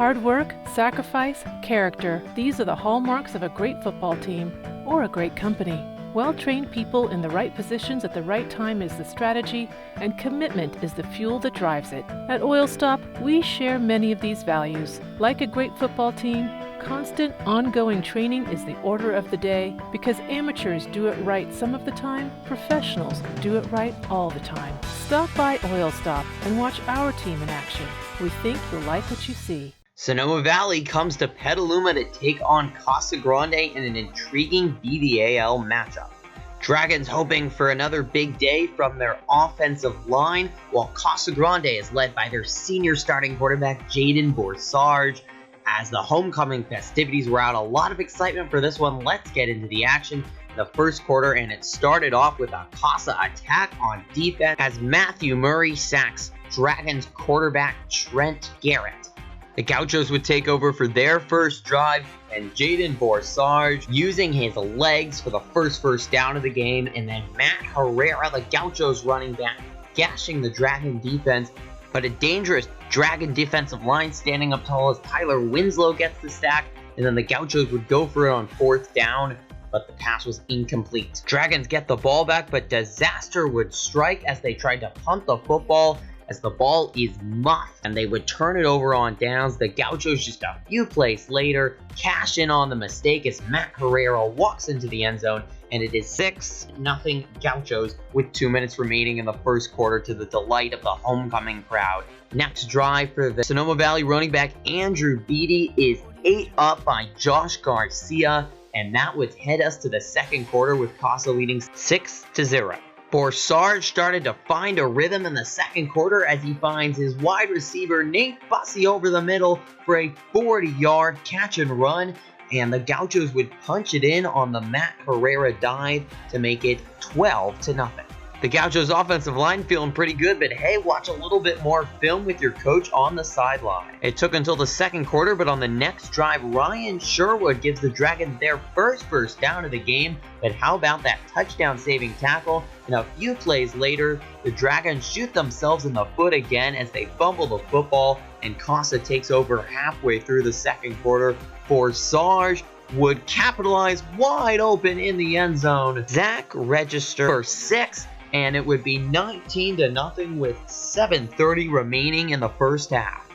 Hard work, sacrifice, character, these are the hallmarks of a great football team or a great company. Well-trained people in the right positions at the right time is the strategy, and commitment is the fuel that drives it. At Oil Stop, we share many of these values. Like a great football team, constant, ongoing training is the order of the day because amateurs do it right some of the time, professionals do it right all the time. Stop by Oil Stop and watch our team in action. We think you'll like what you see. Sonoma Valley comes to Petaluma to take on Casa Grande in an intriguing BVAL matchup. Dragons hoping for another big day from their offensive line, while Casa Grande is led by their senior starting quarterback Jaden Borsarge. As the homecoming festivities were out, a lot of excitement for this one. Let's get into the action in the first quarter, and it started off with a Casa attack on defense as Matthew Murray sacks Dragons quarterback Trent Garrett. The Gauchos would take over for their first drive, and Jaden Borsarge using his legs for the first down of the game, and then Matt Herrera, the Gauchos running back, gashing the Dragon defense, but a dangerous Dragon defensive line standing up tall as Tyler Winslow gets the sack, and then the Gauchos would go for it on fourth down, but the pass was incomplete. Dragons get the ball back, but disaster would strike as they tried to punt the football, as the ball is muffed, and they would turn it over on downs. The Gauchos just a few plays later cash in on the mistake as Matt Herrera walks into the end zone, and it is 6-0 Gauchos with 2 minutes remaining in the first quarter to the delight of the homecoming crowd. Next drive for the Sonoma Valley running back Andrew Beatty is ate up by Josh Garcia, and that would head us to the second quarter with Casa leading 6-0. Borsarge started to find a rhythm in the second quarter as he finds his wide receiver Nate Bussey over the middle for a 40-yard catch and run, and the Gauchos would punch it in on the Matt Herrera dive to make it 12-0. The Gauchos offensive line feeling pretty good, but hey, watch a little bit more film with your coach on the sideline. It took until the second quarter, but on the next drive, Ryan Sherwood gives the Dragons their first down of the game, but how about that touchdown-saving tackle? And a few plays later, the Dragons shoot themselves in the foot again as they fumble the football, and Casa takes over halfway through the second quarter. Borsarge would capitalize wide open in the end zone. Zach registered for 6, and it would be 19-0 with 7:30 remaining in the first half.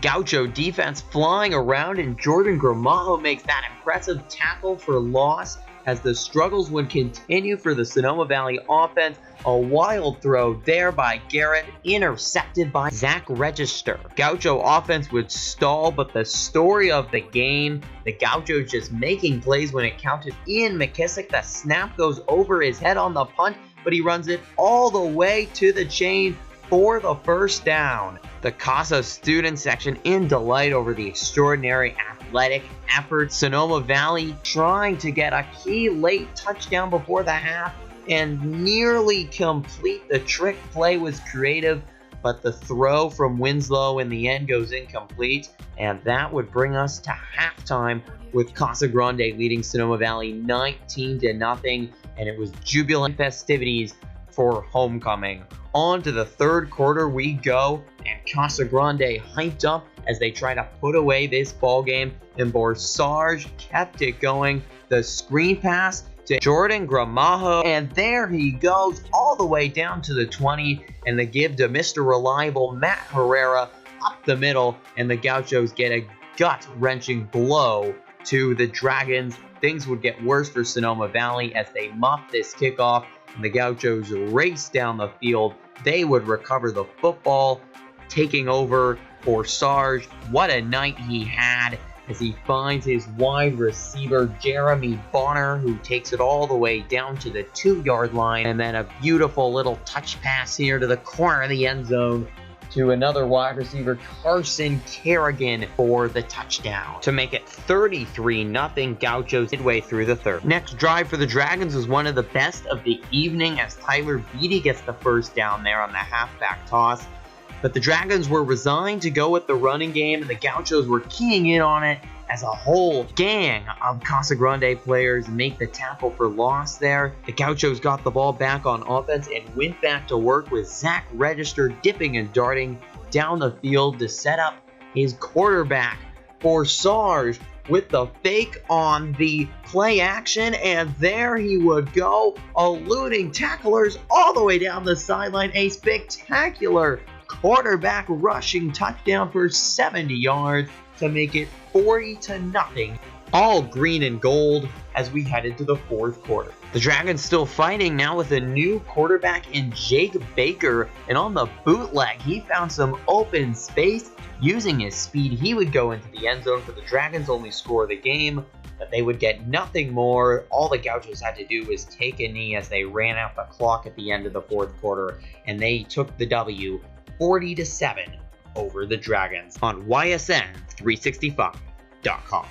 Gaucho defense flying around, and Jordan Gramajo makes that impressive tackle for loss as the struggles would continue for the Sonoma Valley offense. A wild throw there by Garrett, intercepted by Zach Register. Gaucho offense would stall, but the story of the game, the Gauchos just making plays when it counted. Ian McKissick, the snap goes over his head on the punt, but he runs it all the way to the chain for the first down. The Casa student section in delight over the extraordinary athletic effort. Sonoma Valley trying to get a key late touchdown before the half and nearly complete. The trick play was creative, but the throw from Winslow in the end goes incomplete, and that would bring us to halftime with Casa Grande leading Sonoma Valley 19-0, and it was jubilant festivities for homecoming. On to the third quarter we go, and Casa Grande hyped up as they try to put away this ball game, and Borsarge kept it going. The screen pass to Jordan Gramajo, and there he goes all the way down to the 20, and the give to Mr. Reliable Matt Herrera up the middle, and the Gauchos get a gut-wrenching blow to the Dragons. Things would get worse for Sonoma Valley as they muffed this kickoff, and the Gauchos race down the field. They would recover the football, taking over Borsarge. What a night he had as he finds his wide receiver Jeremy Bonner, who takes it all the way down to the 2-yard line, and then a beautiful little touch pass here to the corner of the end zone to another wide receiver, Carson Kerrigan, for the touchdown to make it 33-0 Gauchos midway through the third. Next drive for the Dragons was one of the best of the evening as Tyler Beatty gets the first down there on the halfback toss. But the Dragons were resigned to go with the running game, and the Gauchos were keying in on it as a whole gang of Casa Grande players make the tackle for loss there. The Gauchos got the ball back on offense and went back to work with Zach Register dipping and darting down the field to set up his quarterback for Sarge with the fake on the play action, and there he would go, eluding tacklers all the way down the sideline. A spectacular quarterback rushing touchdown for 70 yards to make it 40-0, all green and gold as we head into the fourth quarter. The Dragons still fighting now with a new quarterback in Jake Baker, and on the bootleg, he found some open space. Using his speed, he would go into the end zone for the Dragons' only score of the game, but they would get nothing more. All the Gauchos had to do was take a knee as they ran out the clock at the end of the fourth quarter, and they took the W 40-7 over the Dragons on YSN365.com.